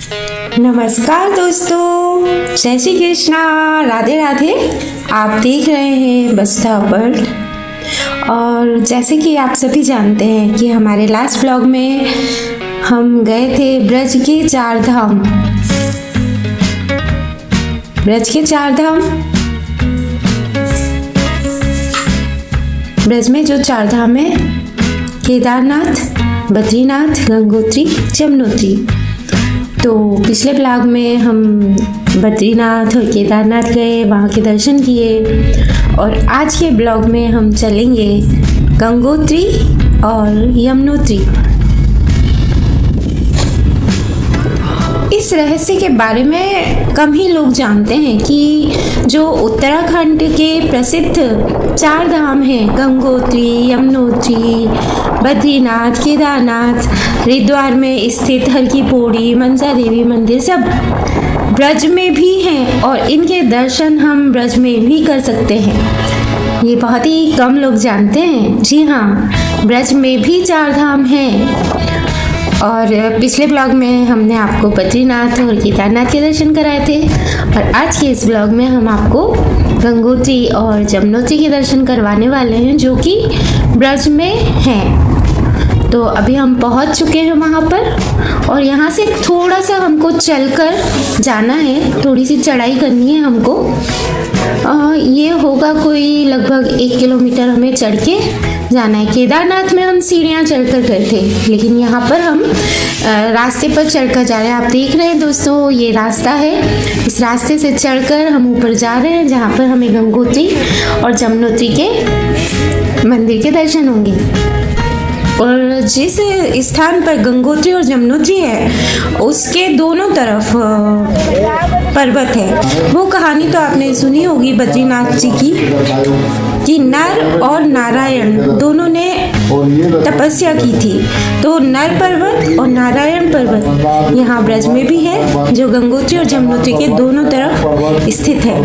नमस्कार दोस्तों, जय श्री कृष्णा, राधे राधे। आप देख रहे हैं बस्ता वर्ल्ड। और जैसे कि आप सभी जानते हैं कि हमारे लास्ट व्लॉग में हम गए थे ब्रज के चार धाम। ब्रज के चार धाम, ब्रज में जो चार धाम है, केदारनाथ, बद्रीनाथ, गंगोत्री, यमुनोत्री। तो पिछले ब्लॉग में हम बद्रीनाथ और केदारनाथ गए, वहाँ के दर्शन किए। और आज के ब्लॉग में हम चलेंगे गंगोत्री और यमुनोत्री। इस रहस्य के बारे में कम ही लोग जानते हैं कि जो उत्तराखंड के प्रसिद्ध चार धाम हैं, गंगोत्री, यमुनोत्री, बद्रीनाथ, केदारनाथ, हरिद्वार में स्थित हर की पौड़ी, मनसा देवी मंदिर, सब ब्रज में भी हैं और इनके दर्शन हम ब्रज में भी कर सकते हैं। ये बहुत ही कम लोग जानते हैं। जी हाँ, ब्रज में भी चार धाम हैं। और पिछले ब्लॉग में हमने आपको बद्रीनाथ और केदारनाथ के दर्शन कराए थे और आज के इस ब्लॉग में हम आपको गंगोत्री और यमुनोत्री के दर्शन करवाने वाले हैं, जो कि ब्रज में हैं। तो अभी हम पहुंच चुके हैं वहां पर और यहाँ से थोड़ा सा हमको चलकर जाना है, थोड़ी सी चढ़ाई करनी है हमको। ये होगा कोई लगभग 1 किलोमीटर हमें चढ़ के जाना है। केदारनाथ में हम सीढ़ियाँ चढ़कर गए थे, लेकिन यहाँ पर हम रास्ते पर चढ़कर जा रहे हैं। आप देख रहे हैं दोस्तों, ये रास्ता है। इस रास्ते से चढ़कर हम ऊपर जा रहे हैं, जहाँ पर हमें गंगोत्री और यमुनोत्री के मंदिर के दर्शन होंगे। और जिस स्थान पर गंगोत्री और यमुनोत्री है, उसके दोनों तरफ पर्वत है। वो कहानी तो आपने सुनी होगी बद्रीनाथ जी की, कि नर और नारायण दोनों ने तपस्या की थी। तो नर पर्वत और नारायण पर्वत यहाँ ब्रज में भी है, जो गंगोत्री और यमुनोत्री के दोनों तरफ स्थित है।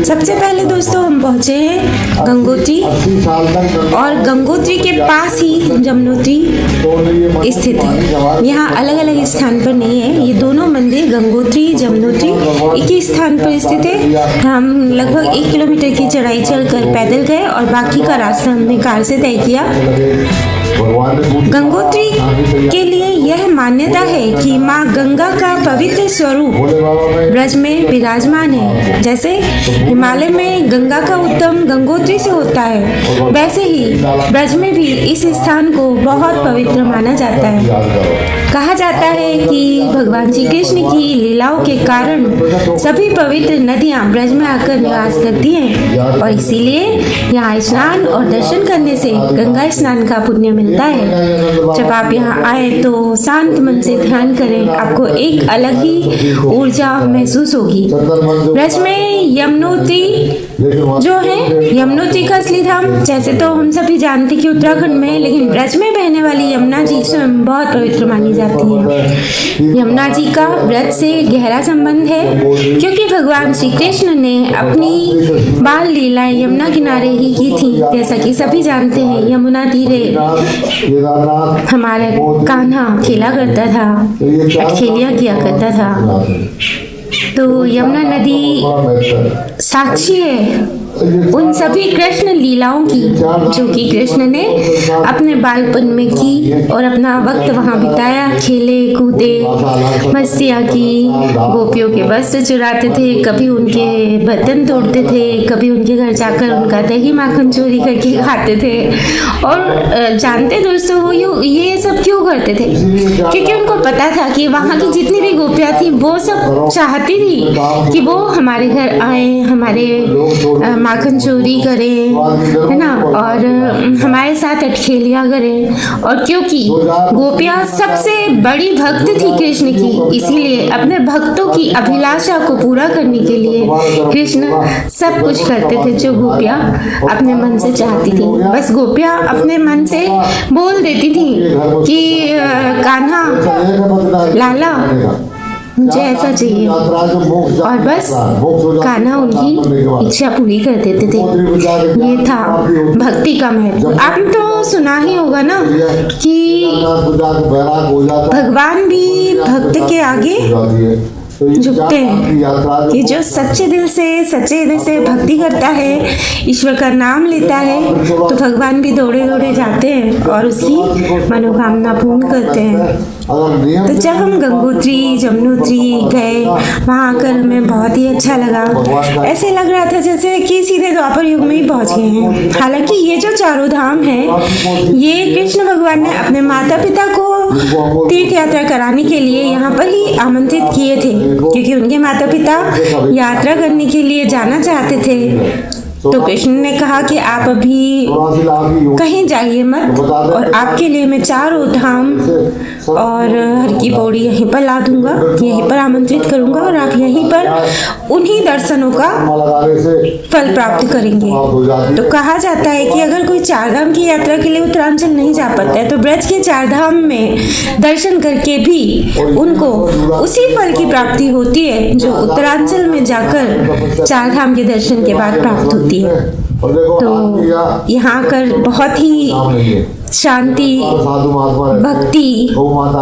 सबसे पहले दोस्तों हम पहुँचे हैं गंगोत्री, और गंगोत्री के पास ही यमुनोत्री स्थित है। यहाँ अलग अलग स्थान पर नहीं है, ये दोनों मंदिर गंगोत्री, यमुनोत्री एक ही स्थान पर स्थित है। हम लगभग 1 किलोमीटर की चढ़ाई चढ़कर पैदल गए और बाकी का रास्ता हमने कार से तय किया। गंगोत्री के लिए यह मान्यता है कि माँ गंगा का पवित्र स्वरूप ब्रज में विराजमान है। जैसे हिमालय में गंगा का उद्गम गंगोत्री से होता है, वैसे ही ब्रज में भी इस स्थान को बहुत पवित्र माना जाता है। कहा जाता है कि भगवान श्री कृष्ण की लीलाओं के कारण सभी पवित्र नदियां ब्रज में आकर निवास करती हैं और इसीलिए यहाँ स्नान और दर्शन करने से गंगा स्नान का पुण्य मिलता है। जब आप यहाँ आए तो शांत मन से ध्यान करें, आपको एक अलग ही ऊर्जा महसूस होगी। ब्रज में यमुनोत्री जो है, यमुनोत्री का असली धाम जैसे तो हम सभी जानते कि उत्तराखंड में है, लेकिन ब्रज में बहने वाली यमुना जी स्वयं बहुत पवित्र मानी जाती है। यमुना जी का ब्रज से गहरा संबंध है, क्योंकि भगवान श्री कृष्ण ने अपनी बाल लीलाएं यमुना किनारे ही की थी। जैसा कि सभी जानते हैं, यमुना तीरे हमारे कान्हा खेला करता था, अटखेलियां किया करता था। तो यमुना नदी साक्षी है उन सभी कृष्ण लीलाओं की, जो कि कृष्ण ने अपने बालपन में की और अपना वक्त वहाँ बिताया, खेले कूदे, मस्तियाँ की, गोपियों के वस्त्र चुराते थे, कभी उनके बर्तन तोड़ते थे, कभी उनके घर जाकर उनका दही माखन चोरी करके खाते थे। और जानते दोस्तों, वो ये सब क्यों करते थे? क्योंकि उनको पता था कि वहाँ की जितनी भी गोपियाँ थी, वो सब चाहती थी कि वो हमारे घर आए, हमारे माखन चोरी करें, है ना, और हमारे साथ अटखेलियाँ करें। और क्योंकि गोपियाँ सबसे बड़ी भक्त थी कृष्ण की, इसीलिए अपने भक्तों की अभिलाषा को पूरा करने के लिए कृष्ण सब कुछ करते थे जो गोपियाँ अपने मन से चाहती थी। बस गोपियाँ अपने मन से बोल देती थी कि कान्हा, लाला, मुझे ऐसा चाहिए। और बस कान्हा उनकी इच्छा पूरी कर देते थे। ये था भक्ति का महत्व। आपने तो सुना ही होगा ना कि भगवान भी भक्त के आगे झुकते हैं कि जो सच्चे दिल से सच्चे हृदय से भक्ति करता है, ईश्वर का नाम लेता है, तो भगवान भी दौड़े दौड़े जाते हैं और उसकी मनोकामना पूर्ण करते हैं। तो जब हम गंगोत्री यमुनोत्री गए, वहाँ आकर हमें बहुत ही अच्छा लगा। ऐसे लग रहा था जैसे कि सीधे द्वापर युग में ही पहुँच गए हैं। हालांकि ये जो चारों धाम है, ये कृष्ण भगवान ने अपने माता पिता को तीर्थ यात्रा कराने के लिए यहाँ पर ही आमंत्रित किए थे, क्योंकि उनके माता पिता यात्रा करने के लिए जाना चाहते थे। तो कृष्ण ने कहा कि आप अभी कहीं जाइए मत, और आपके लिए मैं चारों धाम और हर की पौड़ी यहीं पर ला दूंगा, यहीं पर आमंत्रित करूंगा, और आप यहीं पर उन्हीं दर्शनों का फल प्राप्त करेंगे। तो कहा जाता है कि अगर कोई चार धाम की यात्रा के लिए उत्तरांचल नहीं जा पाता है, तो ब्रज के चार धाम में दर्शन करके भी उनको उसी फल की प्राप्ति होती है जो उत्तरांचल में जाकर चार धाम के दर्शन के बाद प्राप्त होती है। तो यहाँ कर बहुत ही शांति, भक्ति,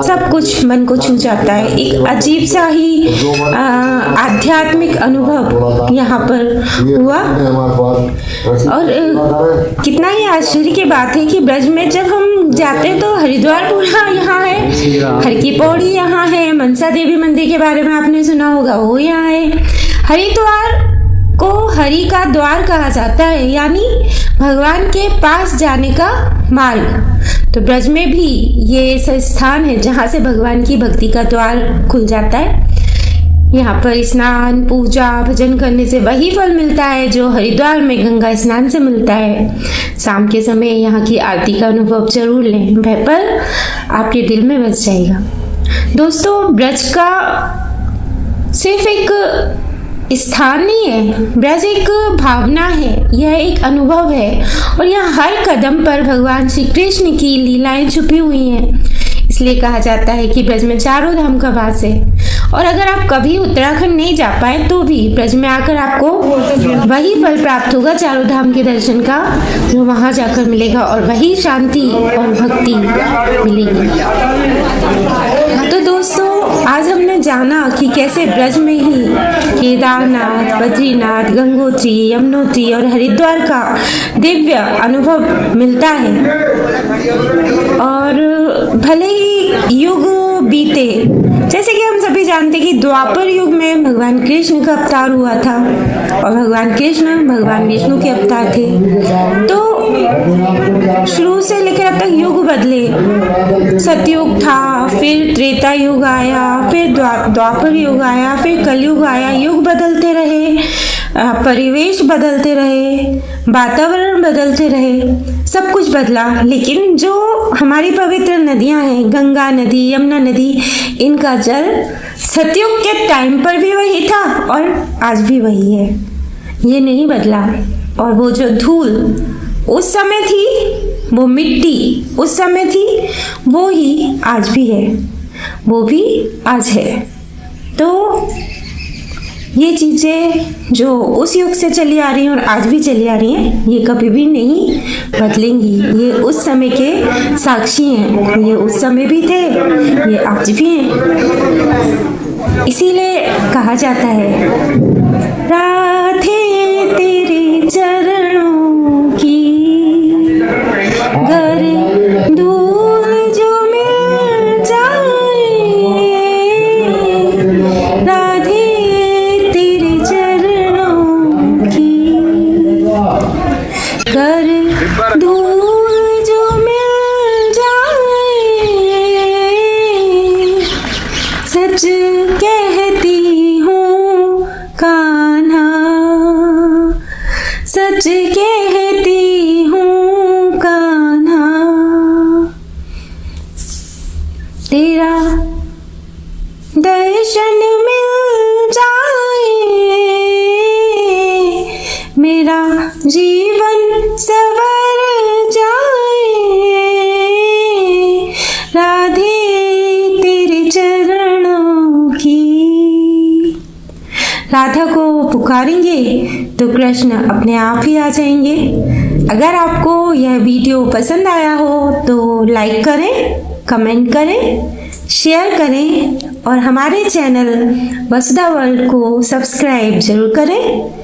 सब कुछ मन को छू जाता है। एक अजीब सा ही आध्यात्मिक अनुभव यहाँ पर हुआ। और कितना ही आश्चर्य की बात है कि ब्रज में जब हम जाते हैं तो हरिद्वार पूरा यहाँ है, हर की पौड़ी यहाँ है, मनसा देवी मंदिर के बारे में आपने सुना होगा, वो यहाँ है। हरिद्वार को हरि का द्वार कहा जाता है, यानी भगवान के पास जाने का मार्ग। तो ब्रज में भी ये ऐसा स्थान है जहाँ से भगवान की भक्ति का द्वार खुल जाता है। यहाँ पर स्नान, पूजा, भजन करने से वही फल मिलता है जो हरिद्वार में गंगा स्नान से मिलता है। शाम के समय यहाँ की आरती का अनुभव जरूर लें, वह पल आपके दिल में बस जाएगा। दोस्तों, ब्रज का सिर्फ एक स्थान नहीं है, ब्रज एक भावना है, यह एक अनुभव है, और यहाँ हर कदम पर भगवान श्री कृष्ण की लीलाएं छुपी हुई हैं। इसलिए कहा जाता है कि ब्रज में चारों धाम का वास है। और अगर आप कभी उत्तराखंड नहीं जा पाए तो भी ब्रज में आकर आपको वही फल प्राप्त होगा चारों धाम के दर्शन का, जो वहाँ जाकर मिलेगा, और वही शांति और भक्ति मिलेगी। तो दोस्तों, आज हमने जाना कि कैसे ब्रज में ही केदारनाथ, बद्रीनाथ, गंगोत्री, यमुनोत्री और हरिद्वार का दिव्य अनुभव मिलता है। और भले ही युग बीते, जैसे कि हम सभी जानते हैं कि द्वापर युग में भगवान कृष्ण का अवतार हुआ था, और भगवान कृष्ण भगवान विष्णु के अवतार थे। तो शुरू से लेकर अब तक युग बदले। सतयुग था, फिर त्रेता युग आया, फिर द्वापर युग आया, फिर कलयुग आया। युग बदलते रहे, परिवेश बदलते रहे, वातावरण बदलते रहे, सब कुछ बदला, लेकिन जो हमारी पवित्र नदियां हैं, गंगा नदी, यमुना नदी, इनका जल सतयुग के टाइम पर भी वही था और आज भी वही है, ये नहीं बदला। और वो जो धूल उस समय थी, वो मिट्टी उस समय थी, वो ही आज भी है, वो भी आज है। तो ये चीज़ें जो उस युग से चली आ रही हैं और आज भी चली आ रही हैं, ये कभी भी नहीं बदलेंगी। ये उस समय के साक्षी हैं, ये उस समय भी थे, ये आज भी हैं। इसीलिए कहा जाता है, राधे तेरे चरणों की गर धूल जो मिल जाए, राधे तेरे चरणों की गर धूल जो मिल जाए, सच कहती हूँ कान्हा, सच कहती हूँ कान्हा, तेरा दर्शन मिल जाए, मेरा जीवन सवर जाए, राधे तेरे चरणों की राधा को पुकारेंगे तो कृष्ण अपने आप ही आ जाएंगे। अगर आपको यह वीडियो पसंद आया हो तो लाइक करें, कमेंट करें, शेयर करें और हमारे चैनल वसुधा वर्ल्ड को सब्सक्राइब जरूर करें।